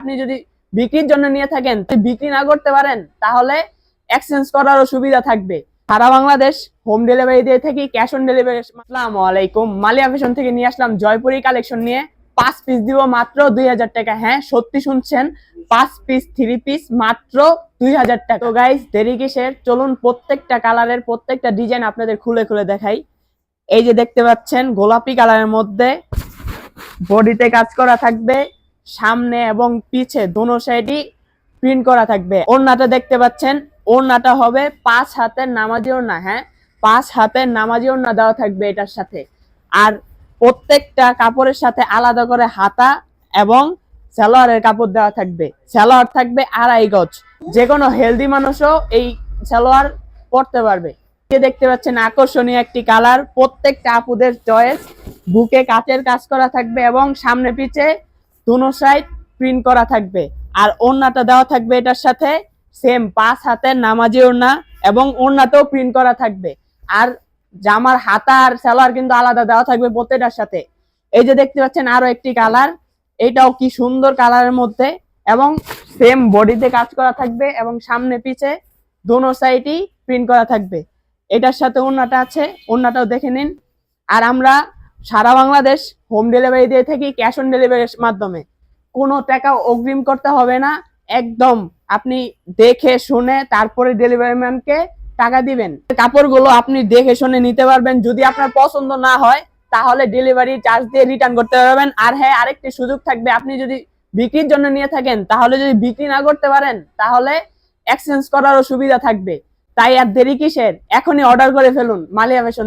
আপনি যদি বিক্রির জন্য নিয়ে থাকেন, বিক্রি না করতে পারেন তাহলে এক্সচেঞ্জ করারও সুবিধা থাকবে। সারা বাংলাদেশ হোম ডেলিভারি দিয়ে থাকি, ক্যাশ অন ডেলিভারি। আসসালামু আলাইকুম, মালিয়া ফ্যাশন থেকে নিয়ে আসলাম জয়পুরি কালেকশন নিয়ে। 5 পিস দিব মাত্র 2000 টাকা। হ্যাঁ, সত্যি শুনছেন, 5 পিস 3 পিস মাত্র 2000 টাকা। তো গাইস, দেরি কিসের, চলুন প্রত্যেকটা কালারের প্রত্যেকটা ডিজাইন আপনাদের খুলে খুলে দেখাই। এই যে দেখতে পাচ্ছেন গোলাপি কালারের মধ্যে বডিতে কাজ করা থাকবে, সামনে এবং পিছে দোনো সাইডই প্রিন্ট করা থাকবে। ওড়নাটা দেখতে পাচ্ছেন, ওড়নাটা হবে 5 হাতের নামাজি ওড়না। হ্যাঁ, 5 হাতের নামাজি ওড়না দেওয়া থাকবে এটার সাথে। আর প্রত্যেকটা কাপড়ের সাথে আলাদা করে হাতা এবং সালোয়ারের কাপড় দেওয়া থাকবে। সালোয়ার থাকবে 2.5 গজ। যে কোনো হেলদি মানুষও এই সালোয়ার পরতে পারবে। দেখতে পাচ্ছেন আকর্ষণীয় একটি কালার, প্রত্যেকটা আপুদের চয়েস। বুকে কাচের কাজ করা থাকবে এবং সামনে পিছে দুনো সাইড প্রিন্ট করা থাকবে। আর ওড়নাটা দেওয়া থাকবে এটার সাথে সেম 5 হাতের নামাজি ওড়না এবং ওড়নাটাও প্রিন্ট করা থাকবে। আর জামার হাতা আর সালোয়ার কিন্তু আলাদা দেওয়া থাকবে প্রত্যেকটার সাথে। এই যে দেখতে পাচ্ছেন আরো একটি কালার, এটাও কি সুন্দর কালারের মধ্যে এবং সেম বডিতে কাজ করা থাকবে এবং সামনে পিছে দোনো সাইডই প্রিন্ট করা থাকবে। এটার সাথে ওড়নাটা আছে, ওড়নাটাও দেখে নিন। আর আমরা সারা বাংলাদেশ হোম ডেলিভারি দিয়ে থাকি, ক্যাশ অন ডেলিভারির মাধ্যমে। কোনো টাকা অগ্রিম করতে হবে না, একদম আপনি দেখে শুনে তারপরে ডেলিভারি ম্যানকে টাকা দিবেন। কাপড়গুলো আপনি দেখে শুনে নিতে পারবেন। যদি আপনার পছন্দ না হয় তাহলে ডেলিভারি চার্জ দিয়ে রিটার্ন করতে পারবেন। আর হ্যাঁ, আরেকটি সুযোগ থাকবে, আপনি যদি বিক্রির জন্য নিয়ে থাকেন তাহলে যদি বিক্রি না করতে পারেন তাহলে এক্সচেঞ্জ করারও সুবিধা থাকবে। তাই আর দেরি কিসের, এখনই অর্ডার করে ফেলুন মালিয়া ফ্যাশন।